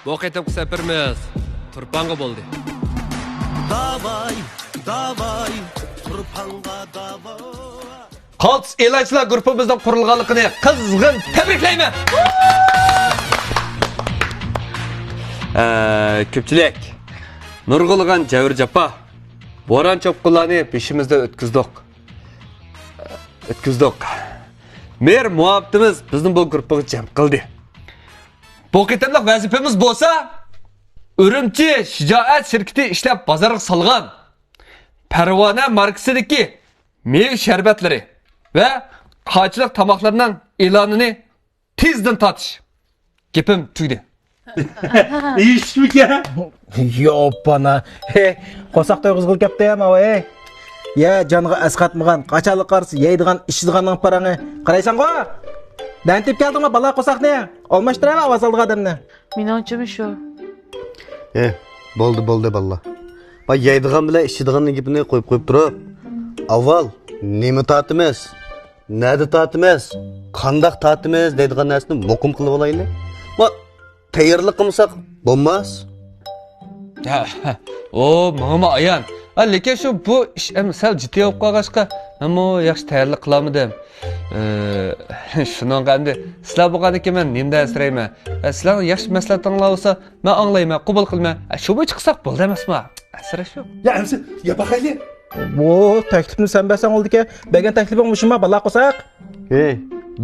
bu qitimqi safarimiz Turpanga bo'ldi. Davay, Turpanga davay. Qaltis elachlar guruhimizning qurilganligini qizg'in tabriklayman. Ko'pchilik nurg'ulg'an javr japa bo'ron cho'qqinlarni beshimizda o'tkazdik. Mer muhabbatimiz bizning bu guruhga jam qildi. Bu qitimliq vazifamiz bo'lsa, Urumchi shijoat shirkati ishlab bozorga solgan Parvona markasidagi meyve sharbatlari va qochilik tomoqlarining e'lonini tezdan totish. Gapim tugdi. İşmi ya? Yok bana. Qo'saq to'yg'iz qilib kapta ham ey. Ya canıga asqatmagan, qaçalık qarşı yeydigan, işidiganning paranı. Qaraysan-qo? Dantib keldingmi bala qo'saqni? Almashtirama ovoz oldigan odamni. Menimcha shu. Bo'ldi balla. Bak yeydigan bilan işidiganning gapini qo'yib turib. Avval nima tatimiz? Nerede tatimiz? Qandaq tatimiz deydigan narsani muqim qilib olaylik. Bak tayyorlik qilsak bo'lmas. Mama ayan. Lekin shu bu ish sal jiddiy bo'lib qolg'achqa, ammo yaxshi tayyorlik qilamidim. Shundan endi sizlar bo'lgandan men nimda asrayman. Sizlar yaxshi maslahatinglar bo'lsa, men anglayman, qabul qilman. Shu bo'yicha qilsak bo'ldi emasmi? Asra shu. Ya emsi yapaqayli. Wo, taklifni sen bersan oldu-ki, bergan taklifing mushuma bala qo'saq.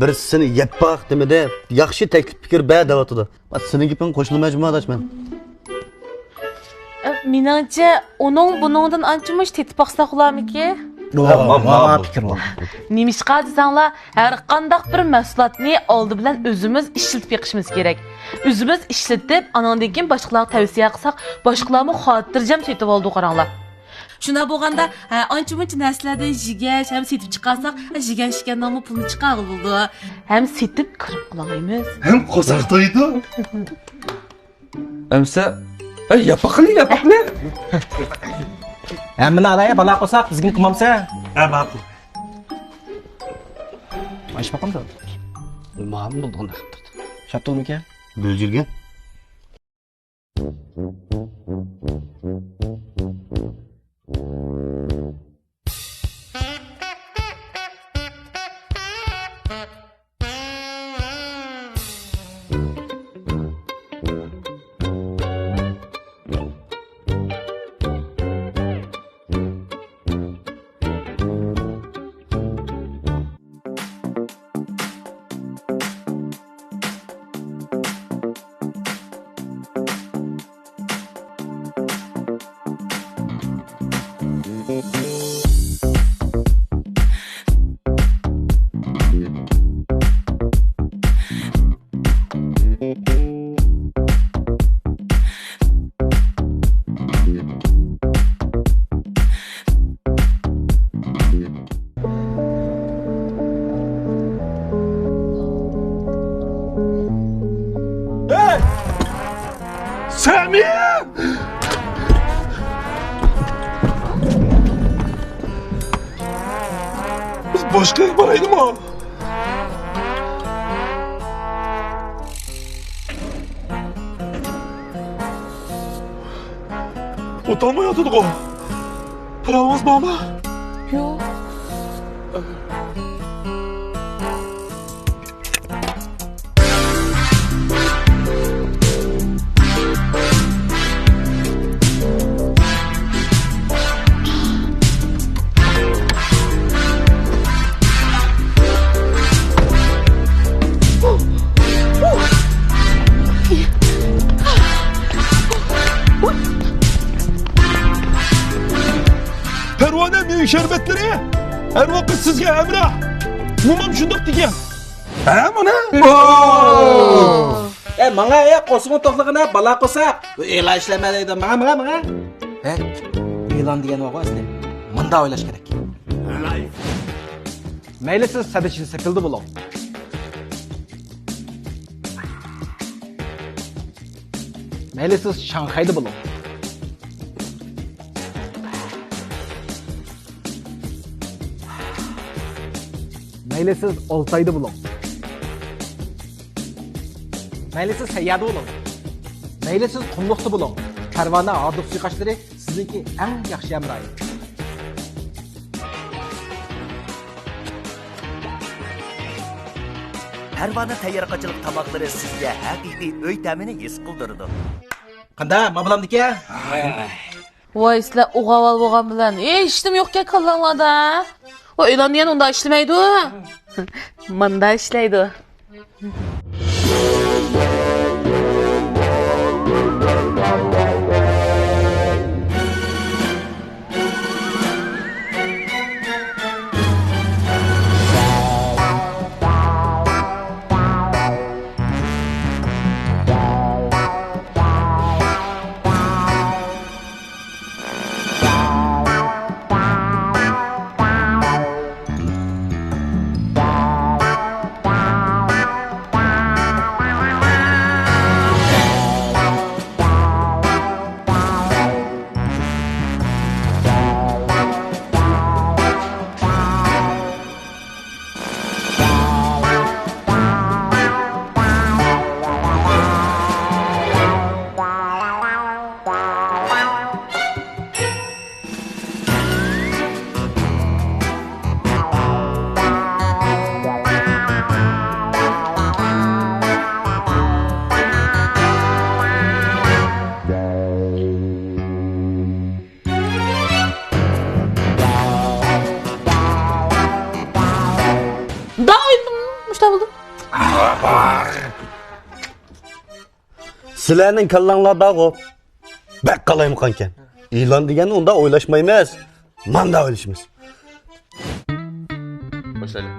Birisini yapaq demedi. Yaxshi taklif fikir bär deyotdi. Bak sening gaping qo'shilmaymi adashman. Menimcha uning buningdan anchamush tetib baqsa xulamiki? Mama fikir bor. Nimishqa desanglar, har qandaq bir mahsulotni oldi bilan o'zimiz ishlatib yiqishimiz kerak. O'zimiz ishlatib, anandan keyin boshqalarga tavsiya qilsak, boshqalarni xotirjam setib oldi qaranglar. Shuna bo'lganda, ancha-muncha narsalardan jigash, ham setib chiqarsak, jigan-shigandan pulni chiqarib bo'ldi. Ham setib kirib qolaymiz. Hem qo'saq to'ydi. Amsa yapaqli. Hammani alaya bala qo'saq bizga qilmamsa. Ma'qul. Ash baqamda. Ma'lum bo'ldi qilib turdi. Shatulmiki? Bo'ljilgan. Sami! Biz boshqa yo'l boraydimi? O'tolmayotidi-ku. Pulimiz bormi? Yo'q. Parvona meyve şerbetleri her vakit sizge emrah. Mumam şundak diye. Mana? Manga qo'shiqni to'qlig'ini bala qo'saq. E'lon ishlamaydi. Manga. E'lon degan o'g'il asli. Munda o'ylash kerak. Mayli siz sadachini sepildi bo'ling. Mayli siz Shanxayda bo'ling. Mayli siz Oltayda bo'ling. Mayli siz Sayyada bo'ling. Mayli siz qumluqda bo'ling. Parvona hordiq suiqashlari sizniki eng yaxshi hamrohi. Parvona tayyorgarchilik tamoqlari sizga haqiqiy uy ta'mini his qildirdi. Qanda, mabulamdiki? Voy, sizlar o'g'aval bo'lgan bilan ishtim yo'qka kallanlarda. O e'lon degan unda ishlamaydi. Manda ishlaydi. Sizlarning kallanglardagi bak qalaymiqan ekan. E'lon degani unda o'ylashmaymiz. Manda o'ylashimiz. Boshlaylik.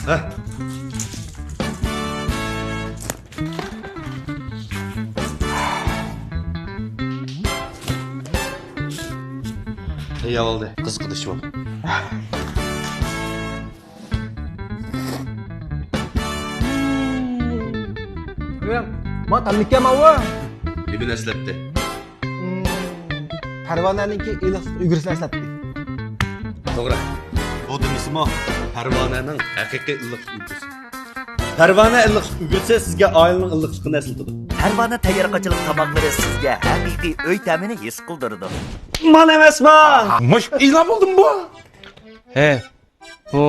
Ha. Ey oldu. Qiz qidish bor. Ma tanlikka mawa. Ibn eslatdi. Parvonaninki iliq uyg'urslar eslatdi. To'g'ri. Bu demismi Parvonaning haqiqiy iliq uyg'ursi. Parvona iliq uyg'ursa sizga oilaning iliqligini eslatadi. Parvona tayyorgarchilik tamoqlari sizga haqiqiy uy ta'mini his qildirdi. Man emasmi? Mush ilan bo'ldim bu. He. Bu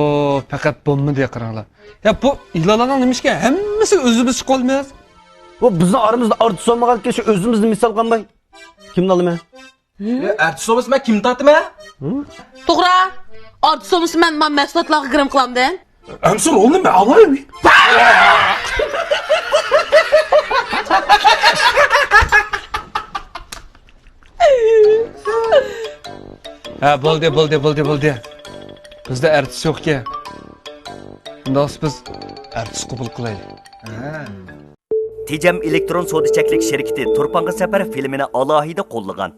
faqat bomba deya qaranglar. Ya bu ilalagan nimishga hammasi o'zimiz qolmaymiz. Bu bizni aramızda artist olmaganki şu özümüzni misal qanday. Kimni olaman? Artist bo'lsa kim tatma? To'g'ri. Artist bo'lsa men mahsulotlarga kirim qilamdan. Amsol oldum ben alayım. Ha bo'ldi. Bizda artist yo'q-ku. Bundoq biz artist qabul qilaylik. Tejam elektron savdo cheklik şirketi Turpanғы safar filmini alohida qo'llagan.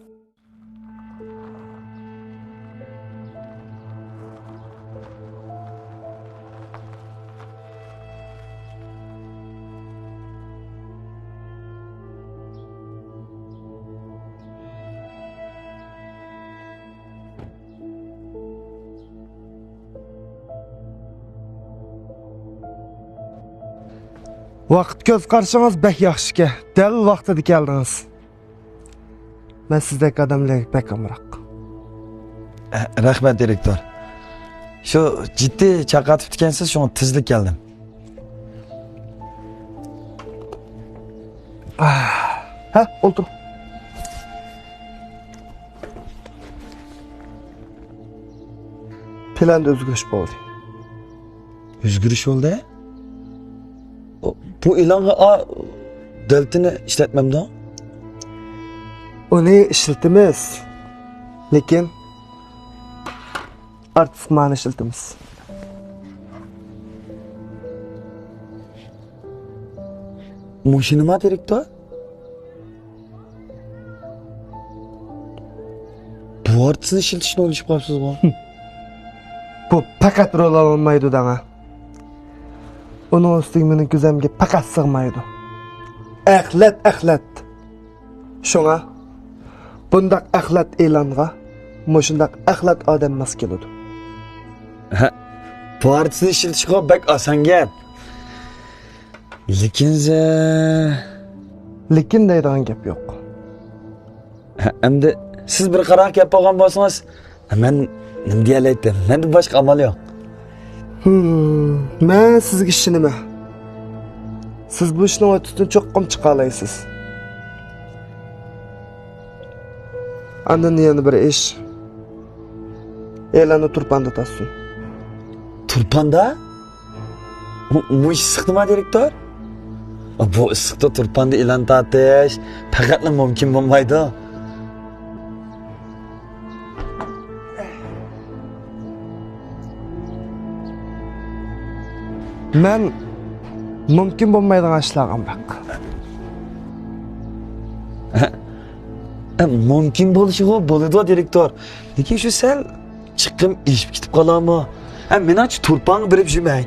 Vaqt ko'z qarşınız bək yaxşıke. Dəl vaxtıda gəldiniz. Mən sizdək adamlarga bək amraq. Rahmat direktor. Shu jiddiy chaqatib ekansiz, shuni tezlik keldim. Ha, oldu. Planda o'zgarish bo'ldi. O'zgarish bo'ldi? Bu e'longa daltini ishlatmamda. Uni ishlatamiz. Lekin artist ma'ni ishlatamiz. Mushinima direktor? Bu artistni ishlatishni o'ylashib qolibsiz-ku. Bu faqat rol olmaydi dana. Onun ustiga mening ko'zimga faqat sig'maydi. Axlat. Shunga bundaq axlat e'longa, mushundaq axlat odam mas keladi. Bu artisini ishlatishga bak oson gap. Lekin lekin deydigan gap yo'q. endi siz bir qaror gap olgan bo'lsangiz, men nima deyalaydim? Menda boshqa amal yo'q. Men sizga ishi nima? Siz bu ishni o'tdan cho'qqim chiqa olasiz. Andan yana bir ish. E'lonni turpanda tassin. Turpanda? Bu issiq nima direktor? Bu issiqda turpanda e'lon tatish faqatla mumkin bo'lmaydi. Men mumkin bo'lmaydigan ishlarga baq. Mumkin bo'lishiga bo'ladi direktor. Lekin shu sal chiqim ishib ketib qolarmi? Men achi turponni berib yurmay.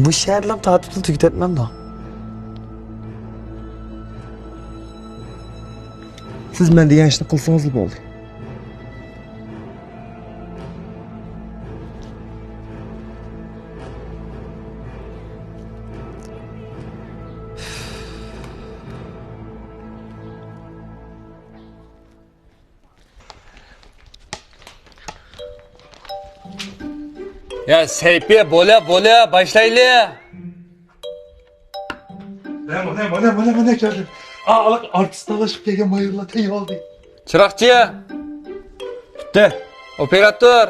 Bu shaharlar tartibni tugatmayman-da. Siz men degan ishni qilsangiz bo'ldi. Ya Seyfi bo'la başlaylı. Mana keldi. Artist alışıp kelgan mayırlar tey oldu. Çırakçı. Bitti. Operatör.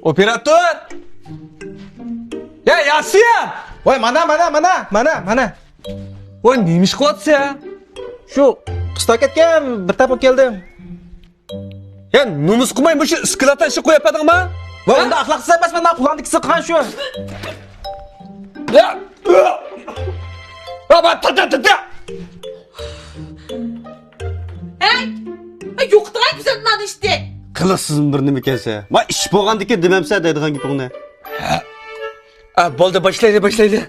Operatör. Ya Yasin. Voy, mana. Oy neymiş qilyapsiz ya? Shu qishda ketgan bir tap keldim. Ya numus qilmay bu isklatan ishi qo'yapmadingmi? Voy, unda axloqsiz emasman, men qulondikisi qilgan shu. Ya. Baba tata. Hey! Yo'qdigan bizdan ishdi. Qiliqsizmi bir nima kelsa? Va ish bo'lgandiki demamsa deydigan gapingni. Bo'ldi, boshlaydi.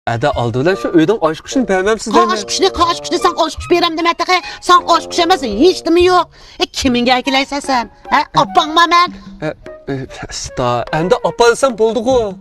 Ada aldı bilen şu öyden aşk kuşunu beğenmemsiz değil mi? Qaş kuşni sen aş kuş berem demedik. Sen aş kuş emas, hiç demi yok. Kiminge erkelaysan sen? Ha, appangma men. Sta, endi apa desem buldu o.